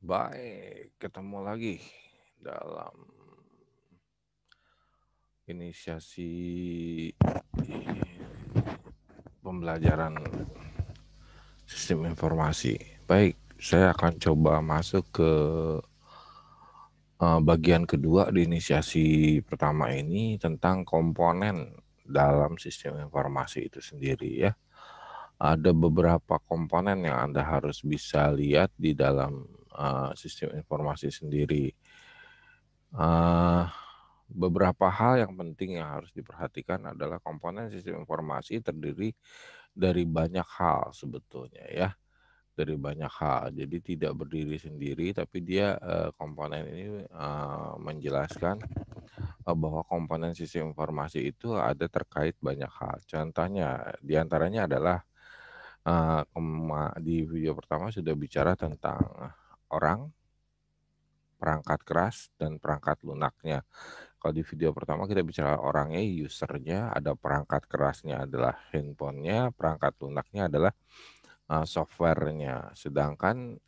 Baik, ketemu lagi dalam inisiasi pembelajaran sistem informasi. Baik, saya akan coba masuk ke bagian kedua di inisiasi pertama ini tentang komponen dalam sistem informasi itu sendiri ya. Ada beberapa komponen yang Anda harus bisa lihat di dalam sistem informasi sendiri. Beberapa hal yang penting yang harus diperhatikan adalah komponen sistem informasi terdiri dari banyak hal sebetulnya ya, dari banyak hal. Jadi tidak berdiri sendiri, tapi dia komponen ini menjelaskan bahwa komponen sistem informasi itu ada terkait banyak hal. Contohnya, diantaranya adalah di video pertama sudah bicara tentang orang, perangkat keras, dan perangkat lunaknya. Kalau di video pertama kita bicara orangnya, usernya, ada perangkat kerasnya adalah handphonenya, perangkat lunaknya adalah softwarenya. Sedangkan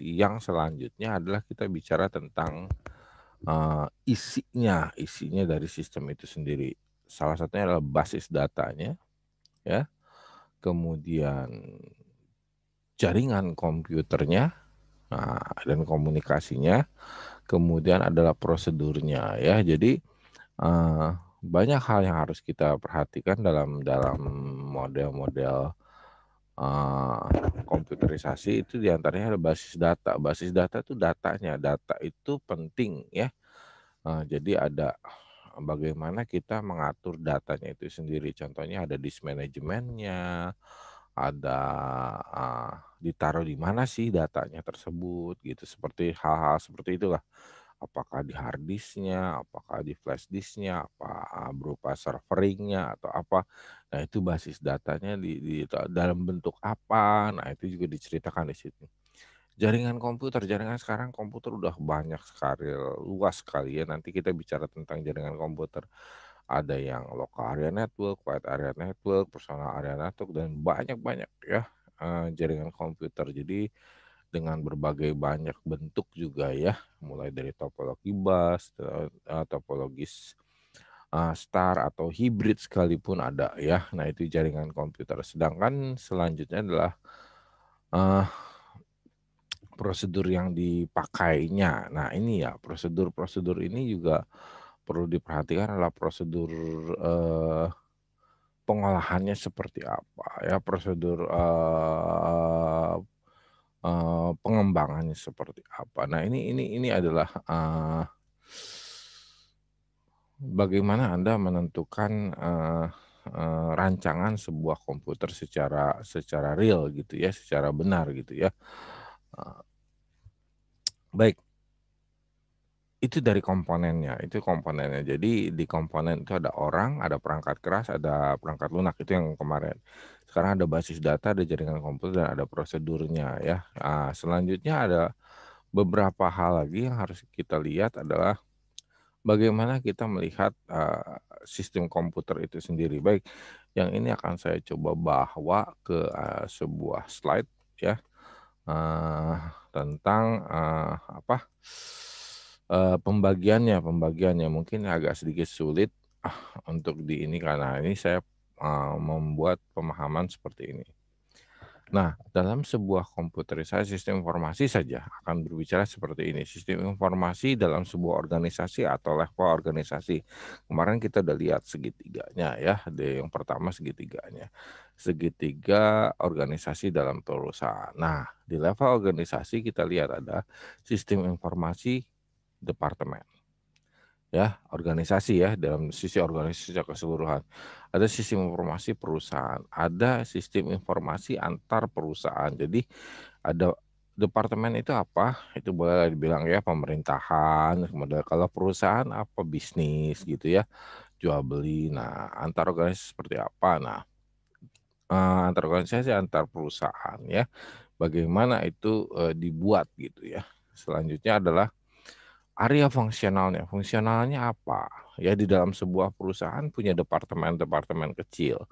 yang selanjutnya adalah kita bicara tentang isinya dari sistem itu sendiri. Salah satunya adalah basis datanya, ya, kemudian jaringan komputernya, dan komunikasinya, kemudian adalah prosedurnya, ya. Jadi banyak hal yang harus kita perhatikan dalam model-model komputerisasi itu diantaranya ada basis data. Basis data itu datanya, data itu penting ya. Jadi ada bagaimana kita mengatur datanya itu sendiri. Contohnya ada disk manajemennya, ada ditaruh di mana sih datanya tersebut gitu. Seperti hal-hal seperti itulah. Apakah di hard disknya, apakah di flash disknya, apa berupa serveringnya atau apa. Nah itu basis datanya di dalam bentuk apa. Nah itu juga diceritakan di situ. Jaringan komputer, jaringan sekarang komputer udah banyak sekali, luas sekali ya. Nanti kita bicara tentang jaringan komputer. Ada yang local area network, wide area network, personal area network, dan banyak-banyak ya jaringan komputer. Jadi dengan berbagai banyak bentuk juga ya, mulai dari topologi bus, topologis star atau hibrid sekalipun ada ya. Nah itu jaringan komputer. Sedangkan selanjutnya adalah uh, prosedur yang dipakainya. Nah ini ya prosedur-prosedur ini juga perlu diperhatikan adalah prosedur pengolahannya seperti apa ya, prosedur pengembangannya seperti apa. Nah ini adalah bagaimana Anda menentukan rancangan sebuah komputer secara real gitu ya, secara benar gitu ya. Uh, Baik, itu dari komponennya, itu komponennya. Jadi di komponen itu ada orang, ada perangkat keras, ada perangkat lunak, itu yang kemarin. Sekarang ada basis data, ada jaringan komputer, dan ada prosedurnya ya. Selanjutnya ada beberapa hal lagi yang harus kita lihat adalah bagaimana kita melihat sistem komputer itu sendiri. Baik, yang ini akan saya coba bawa ke sebuah slide ya, tentang apa pembagiannya mungkin agak sedikit sulit untuk di ini karena ini saya membuat pemahaman seperti ini. Nah, dalam sebuah komputerisasi sistem informasi saja akan berbicara seperti ini. Sistem informasi dalam sebuah organisasi atau level organisasi. Kemarin kita udah lihat segitiganya ya. Yang pertama segitiganya. Segitiga organisasi dalam perusahaan. Nah, di level organisasi kita lihat ada sistem informasi departemen. Ya, organisasi ya, dalam sisi organisasi secara keseluruhan. Ada sistem informasi perusahaan, ada sistem informasi antar perusahaan. Jadi ada departemen itu apa? Itu boleh dibilang ya pemerintahan, kemudian kalau perusahaan apa bisnis gitu ya, jual beli. Nah, antar organisasi seperti apa? Nah, antar organisasi antar perusahaan ya. Bagaimana itu dibuat gitu ya. Selanjutnya adalah area fungsionalnya. Fungsionalnya apa? Ya di dalam sebuah perusahaan punya departemen-departemen kecil.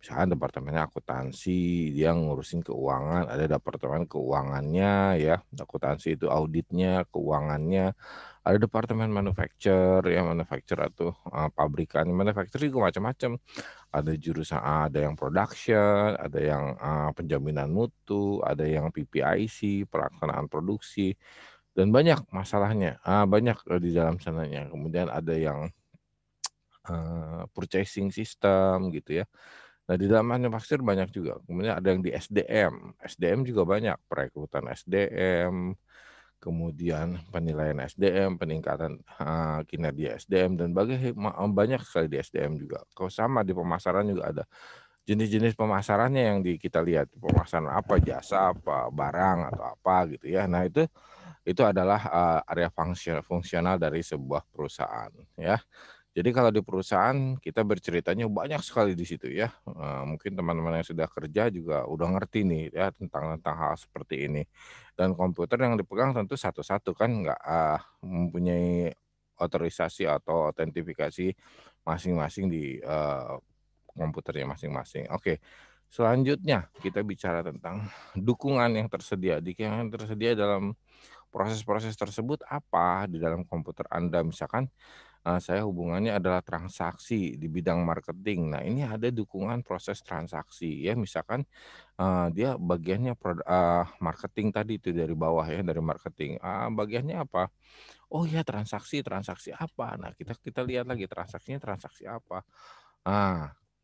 Misalkan departemennya akuntansi, dia ngurusin keuangan, ada departemen keuangannya ya, akuntansi itu auditnya, keuangannya, ada departemen manufacture ya, manufacture atau pabrikan, manufacture juga macam-macam. Ada jurusan ada yang production, ada yang penjaminan mutu, ada yang PPIC, pelaksanaan produksi, dan banyak masalahnya, banyak di dalam sananya. Kemudian ada yang purchasing system gitu ya. Nah, di dalam manufacture banyak juga. Kemudian ada yang di SDM. SDM juga banyak, perekrutan SDM, kemudian penilaian SDM, peningkatan kinerja SDM dan banyak sekali di SDM juga. Kalau sama di pemasaran juga ada jenis-jenis pemasarannya yang kita lihat, pemasaran apa, jasa apa, barang atau apa gitu ya. Nah, itu adalah area fungsional dari sebuah perusahaan ya. Jadi kalau di perusahaan kita berceritanya banyak sekali di situ ya, mungkin teman-teman yang sudah kerja juga udah ngerti nih ya tentang hal seperti ini. Dan komputer yang dipegang tentu satu-satu kan nggak, mempunyai otorisasi atau autentifikasi masing-masing di, komputernya masing-masing. Oke, selanjutnya kita bicara tentang dukungan yang tersedia. Yang tersedia dalam proses-proses tersebut apa di dalam komputer Anda, misalkan saya hubungannya adalah transaksi di bidang marketing. Nah, ini ada dukungan proses transaksi ya, misalkan, dia bagiannya marketing tadi itu dari bawah ya, dari marketing, bagiannya apa? Oh ya transaksi, transaksi apa? Nah, kita kita lihat lagi transaksinya transaksi apa.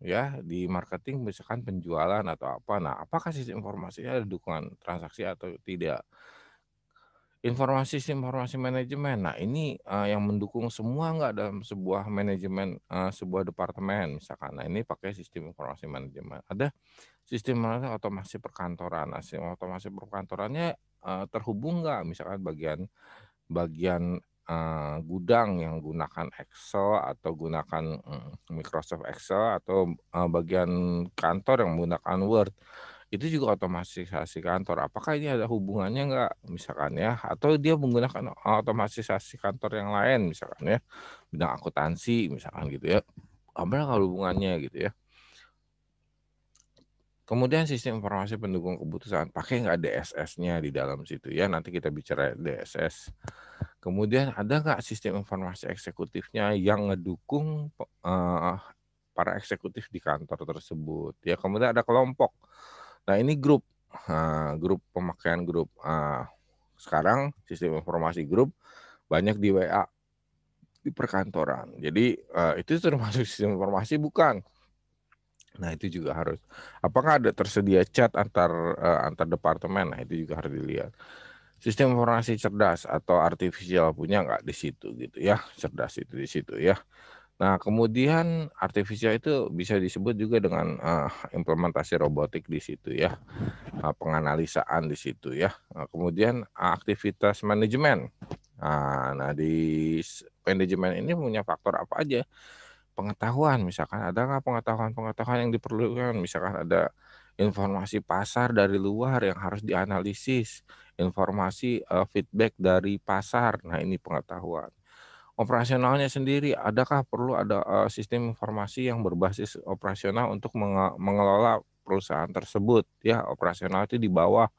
Ya di marketing misalkan penjualan atau apa. Nah, apakah sistem informasinya ada dukungan transaksi atau tidak? Informasi manajemen. Nah ini, yang mendukung semua nggak dalam sebuah manajemen, sebuah departemen misalkan. Nah ini pakai sistem informasi manajemen. Ada sistem otomasi perkantoran. Nah sistem otomasi perkantorannya, terhubung nggak misalkan bagian bagian, gudang yang gunakan Excel atau gunakan, Microsoft Excel atau, bagian kantor yang menggunakan Word. Itu juga otomatisasi kantor. Apakah ini ada hubungannya nggak misalkan ya, atau dia menggunakan otomatisasi kantor yang lain misalkan ya, bidang akuntansi misalkan gitu ya, ada nggak hubungannya gitu ya. Kemudian sistem informasi pendukung keputusan, pakai nggak DSS-nya di dalam situ ya, nanti kita bicara DSS. Kemudian ada nggak sistem informasi eksekutifnya yang ngedukung para eksekutif di kantor tersebut ya, kemudian ada kelompok. Nah ini grup, grup pemakaian grup, sekarang sistem informasi grup banyak di WA, di perkantoran. Jadi, itu termasuk sistem informasi bukan? Nah itu juga harus apakah ada tersedia chat antar departemen? Nah itu juga harus dilihat. Sistem informasi cerdas atau artifisial punya nggak di situ gitu ya, cerdas itu di situ ya. Nah kemudian artifisial itu bisa disebut juga dengan, implementasi robotik di situ ya, penganalisaan di situ ya, kemudian aktivitas manajemen. Nah di manajemen ini punya faktor apa aja? Pengetahuan, misalkan ada nggak pengetahuan-pengetahuan yang diperlukan, misalkan ada informasi pasar dari luar yang harus dianalisis, informasi, feedback dari pasar, nah ini pengetahuan. Operasionalnya sendiri, adakah perlu ada, sistem informasi yang berbasis operasional untuk mengelola perusahaan tersebut, ya, operasional itu di bawah.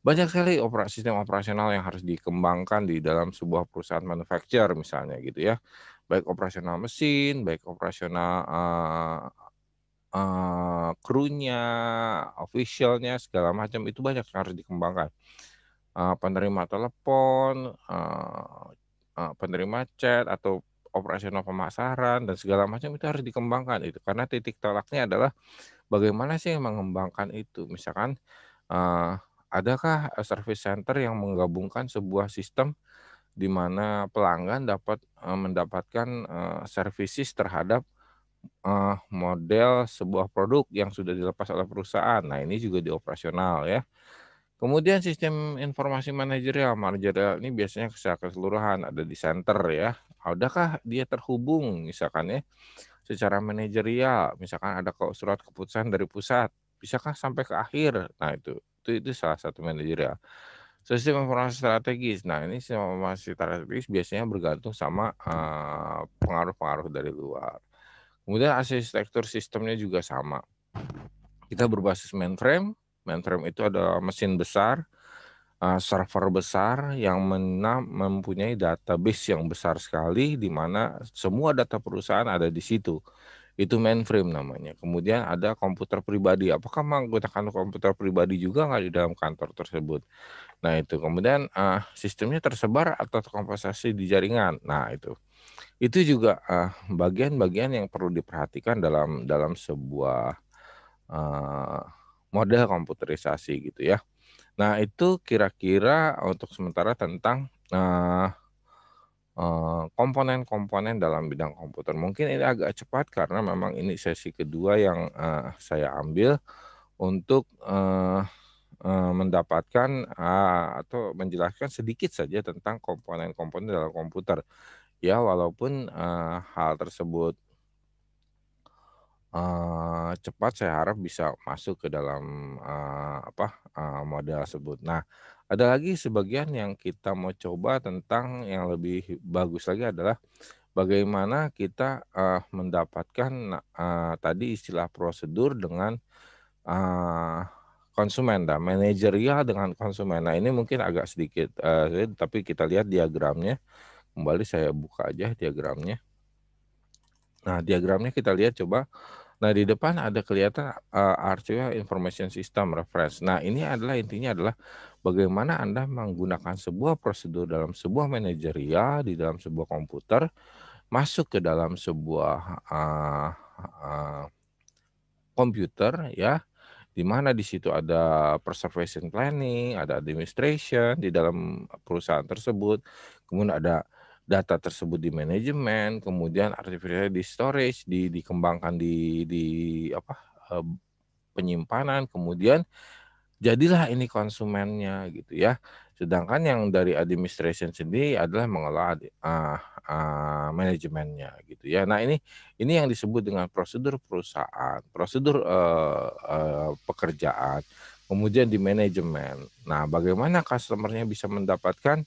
Banyak sekali sistem operasional yang harus dikembangkan di dalam sebuah perusahaan manufacture misalnya gitu ya. Baik operasional mesin, baik operasional, krunya, official-nya, segala macam itu banyak yang harus dikembangkan. Penerima telepon, penerima chat atau operasional pemasaran dan segala macam itu harus dikembangkan itu, karena titik tolaknya adalah bagaimana sih mengembangkan itu. Misalkan, adakah service center yang menggabungkan sebuah sistem di mana pelanggan dapat, mendapatkan, services terhadap, model sebuah produk yang sudah dilepas oleh perusahaan. Nah, ini juga di operasional ya. Kemudian sistem informasi manajerial. Manajerial ini biasanya secara keseluruhan ada di center ya. Adakah dia terhubung misalkan ya secara manajerial, misalkan ada surat keputusan dari pusat, bisakah sampai ke akhir? Nah itu salah satu manajerial. Sistem informasi strategis. Nah ini sistem informasi strategis biasanya bergantung sama, pengaruh-pengaruh dari luar. Kemudian arsitektur sistemnya juga sama. Kita berbasis mainframe, mainframe itu adalah mesin besar, server besar yang mempunyai database yang besar sekali, di mana semua data perusahaan ada di situ. Itu mainframe namanya. Kemudian ada komputer pribadi. Apakah menggunakan komputer pribadi juga nggak di dalam kantor tersebut? Nah itu. Kemudian sistemnya tersebar atau terkomposisi di jaringan. Nah itu. Itu juga bagian-bagian yang perlu diperhatikan dalam sebuah eh, model komputerisasi gitu ya. Nah itu kira-kira untuk sementara tentang komponen-komponen dalam bidang komputer. Mungkin ini agak cepat karena memang ini sesi kedua yang saya ambil untuk mendapatkan atau menjelaskan sedikit saja tentang komponen-komponen dalam komputer. Ya, walaupun hal tersebut cepat, saya harap bisa masuk ke dalam model tersebut. Nah, ada lagi sebagian yang kita mau coba tentang yang lebih bagus lagi adalah bagaimana kita mendapatkan tadi istilah prosedur dengan konsumen, manajerial dengan konsumen. Nah, ini mungkin agak sedikit tapi kita lihat diagramnya. Kembali saya buka aja diagramnya. Nah, diagramnya kita lihat coba. Nah, di depan ada kelihatan RCA Information System Reference. Nah, ini adalah intinya adalah bagaimana Anda menggunakan sebuah prosedur dalam sebuah manajerial di dalam sebuah komputer masuk ke dalam sebuah komputer ya, di mana di situ ada preservation planning, ada administration di dalam perusahaan tersebut, kemudian ada data tersebut di manajemen, kemudian artificial di storage, dikembangkan di apa penyimpanan, kemudian jadilah ini konsumennya gitu ya. Sedangkan yang dari administration sendiri adalah mengelola manajemennya gitu ya. Nah ini yang disebut dengan prosedur perusahaan, prosedur pekerjaan, kemudian di manajemen. Nah, bagaimana customer-nya bisa mendapatkan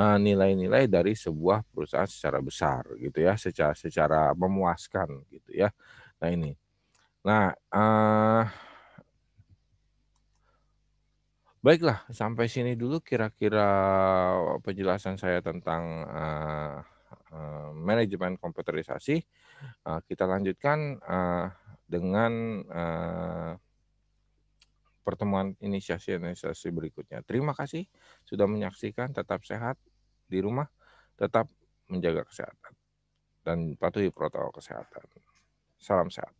nilai-nilai dari sebuah perusahaan secara besar gitu ya, secara memuaskan gitu ya. Nah ini. Nah, baiklah, sampai sini dulu kira-kira penjelasan saya tentang manajemen komputerisasi. Kita lanjutkan dengan pertemuan inisiasi-inisiasi berikutnya. Terima kasih sudah menyaksikan. Tetap sehat di rumah, tetap menjaga kesehatan, dan patuhi protokol kesehatan. Salam sehat.